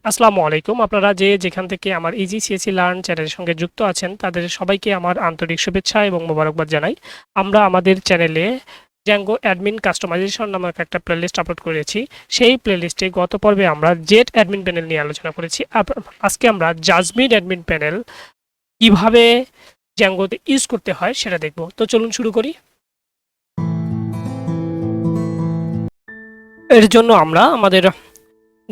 আসসালামু আলাইকুম। আপনারা যেখান থেকে আমার ইজি সিএসি লার্ন চ্যানেলের সঙ্গে যুক্ত আছেন তাদের সবাইকে আমার আন্তরিক শুভেচ্ছা এবং মোবারকবাদ জানাই। আমরা আমাদের চ্যানেলে Django Admin কাস্টমাইজেশন নামক একটা প্লেলিস্ট আপলোড করেছি। সেই প্লেলিস্টে গত পর্বে আমরা জেট অ্যাডমিন প্যানেল নিয়ে আলোচনা করেছি। আজকে আমরা জাজমিন অ্যাডমিন প্যানেল কিভাবে Django-তে ইউজ করতে হয় সেটা দেখব। তো চলুন শুরু করি। এর জন্য আমরা আমাদের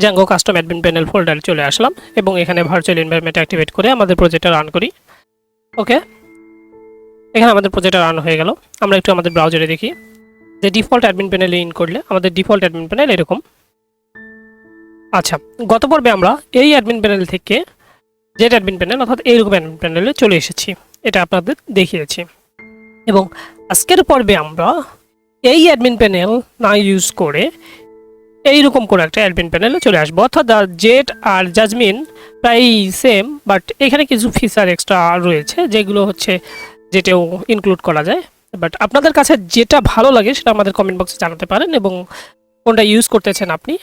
Django Custom Admin Panel ফোল্ডারে চলে আসলাম এবং এখানে ভার্চুয়াল এনভায়রনমেন্ট অ্যাক্টিভেট করে আমাদের প্রজেক্টটা রান করি। ওকে, এখানে আমাদের প্রজেক্টটা রান হয়ে গেল। আমরা একটু আমাদের ব্রাউজারে দেখি যে ডিফল্ট অ্যাডমিন প্যানেলে ইন করলে আমাদের ডিফল্ট অ্যাডমিন প্যানেল এরকম। আচ্ছা, গত পর্বে আমরা এই অ্যাডমিন প্যানেল থেকে জেট অ্যাডমিন প্যানেল অর্থাৎ এইরকম অ্যাডমিন প্যানেলে চলে এসেছি, এটা আপনাদের দেখিয়েছি। এবং আজকের পর্বে আমরা এই অ্যাডমিন প্যানেল না ইউজ করে এইরকম করে একটা অ্যাডমিন প্যানেলে চলে আসবো। অর্থাৎ জেট আর জাজমিন প্রায় সেম, বাট এখানে কিছু ফিচার এক্সট্রা রয়েছে যেগুলো হচ্ছে যেটাও ইনক্লুড করা যায়। বাট আপনাদের কাছে যেটা ভালো লাগে সেটা আমাদের কমেন্ট বক্সে জানাতে পারেন এবং কোনটা ইউজ করতেছেন আপনি,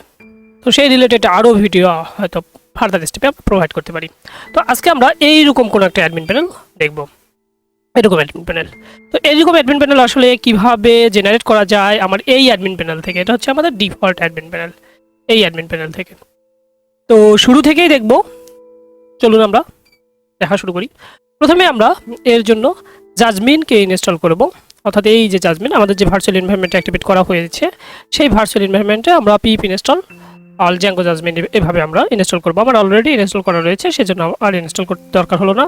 তো সেই রিলেটেড আরও ভিডিও হয়তো ফার্দার স্টেপে প্রোভাইড করতে পারি। তো আজকে আমরা এইরকম কোনো একটা অ্যাডমিন প্যানেল দেখব, এরকম অ্যাডমিন প্যানেল। তো এইরকম অ্যাডমিন প্যানেল আসলে কিভাবে জেনারেট করা যায় আমার এই অ্যাডমিন প্যানেল থেকে। এটা হচ্ছে আমাদের ডিফল্ট অ্যাডমিন প্যানেল, এই অ্যাডমিন প্যানেল থেকে। তো শুরু থেকেই দেখব, চলুন আমরা দেখা শুরু করি। প্রথমে আমরা এর জন্য জাজমিনকে ইনস্টল করব। অর্থাৎ এই যে জাজমিন আমাদের যে ভার্চুয়াল এনভায়রনমেন্ট অ্যাক্টিভেট করা হয়েছে সেই ভার্চুয়াল এনভায়রনমেন্টে আমরা পিপ ইনস্টল অল Django জাজমিন এভাবে আমরা ইনস্টল করব। আমার অলরেডি ইনস্টল করা রয়েছে, সেজন্য আর ইনস্টল করতে দরকার হলো না।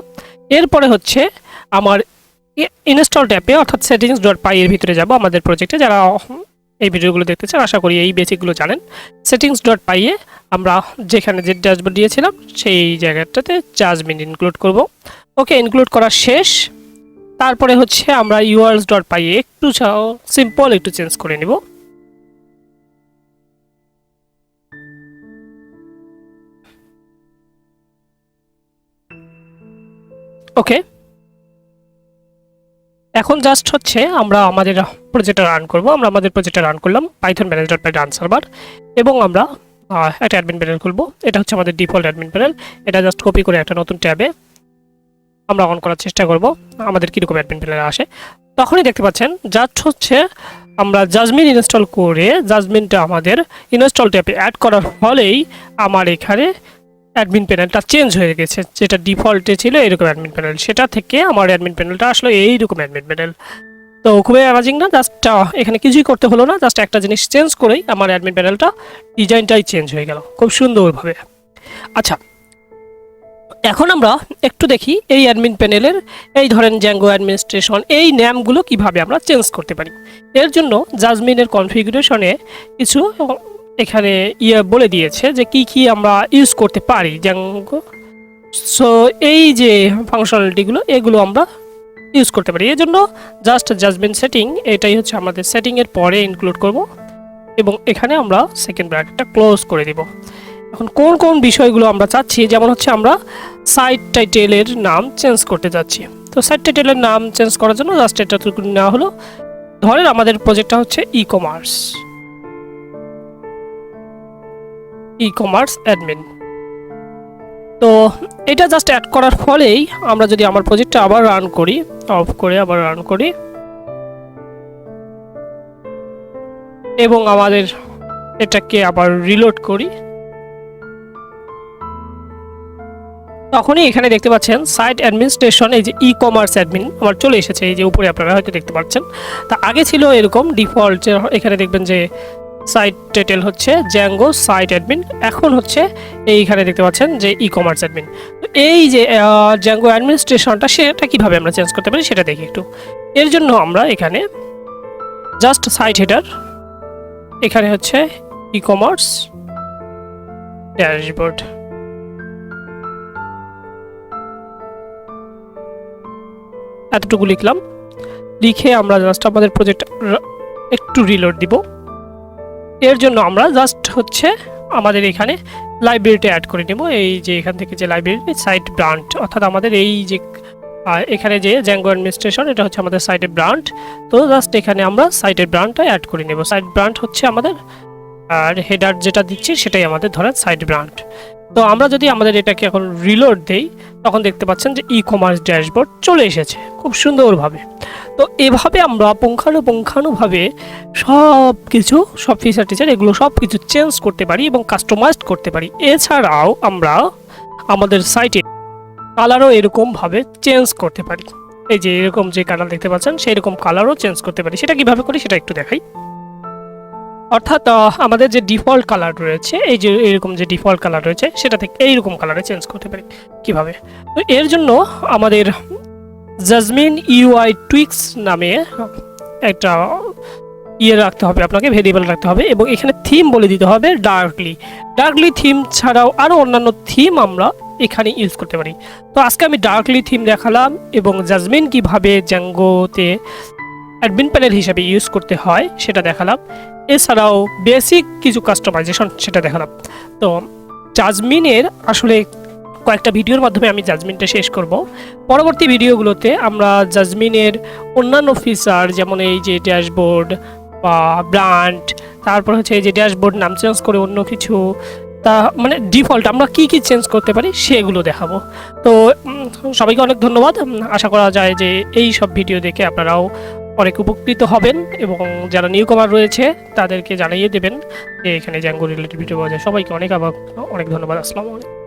এরপরে হচ্ছে আমার ইনস্টল ট্যাবে অর্থাৎ settings.py এর ভিতরে যাব আমাদের প্রজেক্টে। যারা এই ভিডিওগুলো দেখতে চান আশা করি এই বেসিকগুলো জানেন। settings.py এ আমরা যেখানে যে ড্যাশবোর্ড দিয়েছিলাম সেই জায়গাটাতে জাজমিন ইনক্লুড করব। ওকে, ইনক্লুড করা শেষ। তারপরে হচ্ছে আমরা urls.py এ একটু সিম্পল একটু চেঞ্জ করে নিব। ওকে, এখন জাস্ট হচ্ছে আমরা আমাদের প্রজেক্টটা রান করব। আমরা আমাদের প্রজেক্টটা রান করলাম পাইথন ম্যানেজ.py রান সার্ভার এবং আমরা একটা অ্যাডমিন প্যানেল খুলব। এটা হচ্ছে আমাদের ডিফল্ট অ্যাডমিন প্যানেল। এটা জাস্ট কপি করে একটা নতুন ট্যাবে আমরা অন করার চেষ্টা করব আমাদের কীরকম অ্যাডমিন প্যানেল আসে। তখনই দেখতে পাচ্ছেন জাস্ট হচ্ছে আমরা জাজমিন ইনস্টল করে জাজমিনটা আমাদের ইনস্টল ট্যাবে অ্যাড করার ফলেই আমার এখানে অ্যাডমিন প্যানেলটা চেঞ্জ হয়ে গেছে। যেটা ডিফল্টে ছিল এরকম অ্যাডমিন প্যানেল, সেটা থেকে আমার অ্যাডমিন প্যানেলটা আসলে এইরকম অ্যাডমিন প্যানেল। তো খুবই অ্যামাজিং না? জাস্ট এখানে কিছুই করতে হলো না, জাস্ট একটা জিনিস চেঞ্জ করেই আমার অ্যাডমিন প্যানেলটা ডিজাইনটাই চেঞ্জ হয়ে গেল খুব সুন্দরভাবে। আচ্ছা, এখন আমরা একটু দেখি এই অ্যাডমিন প্যানেলের এই ধরেন Django অ্যাডমিনিস্ট্রেশন এই নামগুলো কিভাবে আমরা চেঞ্জ করতে পারি। এর জন্য জাজমিনের কনফিগারেশনে কিছু এখানে বলে দিয়েছে যে কি কি আমরা ইউজ করতে পারি Django। সো এই যে ফাংশনালিটিগুলো এগুলো আমরা ইউজ করতে পারি। এর জন্য জাস্ট জাজমিন সেটিং এটাই হচ্ছে আমাদের সেটিংয়ের পরে ইনক্লুড করব এবং এখানে আমরা সেকেন্ড ব্র্যাকেটটা ক্লোজ করে দিব। এখন কোন কোন বিষয়গুলো আমরা চাচ্ছি, যেমন হচ্ছে আমরা সাইট টাইটেলের নাম চেঞ্জ করতে যাচ্ছি। তো সাইট টাইটেলের নাম চেঞ্জ করার জন্য জাস্ট এটা নেওয়া হলো। ধরেন আমাদের প্রজেক্টটা হচ্ছে ই-কমার্স অ্যাডমিন। তো এটা জাস্ট অ্যাড করার ফলেই আমরা যদি আমার প্রজেক্টটা আবার রান করি, অফ করে আবার রান করি এবং আমাদের এটাকে আবার রিলোড করি, তখনই এখানে দেখতে পাচ্ছেন সাইট অ্যাডমিনিস্ট্রেশন এই যে ই-কমার্স অ্যাডমিন আমার চলে এসেছে। এই যে উপরে আপনারা হয়তো দেখতে পাচ্ছেন। তা আগে ছিল এরকম ডিফল্ট, এখানে দেখবেন যে সাইট টাইটেল হচ্ছে Django সাইট অ্যাডমিন, এখন হচ্ছে এইখানে দেখতে পাচ্ছেন যে ই-কমার্স অ্যাডমিন। তো এই যে Django অ্যাডমিনিস্ট্রেশনটা সেটা কিভাবে আমরা চেঞ্জ করতে পারি সেটা দেখি একটু। এর জন্য আমরা এখানে জাস্ট সাইট হেডার, এখানে হচ্ছে ই-কমার্স ড্যাশবোর্ড, এতটুকু লিখলাম। লিখে আমরা জাস্ট আমাদের প্রজেক্ট একটু রিলোড দিব। এর জন্য আমরা জাস্ট হচ্ছে আমাদের এখানে লাইব্রেরিটা অ্যাড করে নেব। এই যে এখান থেকে যে লাইব্রেরি সাইট ব্রান্ড, অর্থাৎ আমাদের এই যে এখানে যে Django অ্যাডমিনিস্ট্রেশন এটা হচ্ছে আমাদের সাইটের ব্রান্ড। তো জাস্ট এখানে আমরা সাইটের ব্রান্ডটা অ্যাড করে নেব। সাইট ব্রান্ড হচ্ছে আমাদের, আর হেডার যেটা দিচ্ছি সেটাই আমাদের ধরেন সাইট ব্রান্ড। তো তো আমরা যদি আমাদের এটাকে এখন রিলোড দেই তখন দেখতে পাচ্ছেন যে ই কমার্স ড্যাশবোর্ড চলে এসেছে খুব সুন্দরভাবে। তো এভাবে আমরা পুঙ্খানুপুঙ্খানুভাবে সব ফিচার টিচার এগুলো সব কিছু চেঞ্জ করতে পারি এবং কাস্টমাইজ করতে পারি। এছাড়াও আমরা আমাদের সাইটে কালারও এরকমভাবে চেঞ্জ করতে পারি। এই যে এরকম যে কালার দেখতে পাচ্ছেন সেই রকম কালারও চেঞ্জ করতে পারি। সেটা কিভাবে করি সেটা একটু দেখাই। অর্থাৎ আমাদের যে ডিফল্ট কালার রয়েছে, এই যে এরকম যে ডিফল্ট কালার রয়েছে সেটা থেকে এইরকম কালারে চেঞ্জ করতে পারি। কিভাবে? তো এর জন্য আমাদের জাজমিন ইউআই টুইক্স নামে একটা রাখতে হবে, আপনাকে ভেরিয়েবল রাখতে হবে এবং এখানে থিম বলে দিতে হবে ডার্কলি থিম ছাড়াও আরও অন্যান্য থিম আমরা এখানে ইউজ করতে পারি। তো আজকে আমি ডার্কলি থিম দেখালাম এবং জাজমিন কিভাবে জ্যাঙ্গোতে অ্যাডমিন প্যানেল হিসাবে ইউজ করতে হয় সেটা দেখালাম। এছাড়াও বেসিক কিছু কাস্টমাইজেশন সেটা দেখালাম। তো জাজমিনের আসলে কয়েকটা ভিডিওর মাধ্যমে আমি জাজমিনটা শেষ করব। পরবর্তী ভিডিওগুলোতে আমরা জাজমিনের অন্যান্য ফিচার যেমন এই যে ড্যাশবোর্ড বা ব্র্যান্ড, তারপর হচ্ছে এই যে ড্যাশবোর্ড নাম চেঞ্জ করে অন্য কিছু, তা মানে ডিফল্ট আমরা কি চেঞ্জ করতে পারি সেগুলো দেখাবো। তো সবাইকে অনেক ধন্যবাদ। আশা করা যায় যে এই সব ভিডিও দেখে আপনারাও অনেক উপকৃত হবেন এবং যারা নিউ কমার রয়েছে তাদেরকে জানিয়ে দেবেন যে এখানে জ্যাঙ্গো রিলেটেড ভিডিও পাওয়া যায়। সবাইকে অনেক ধন্যবাদ। আসসালামু আলাইকুম।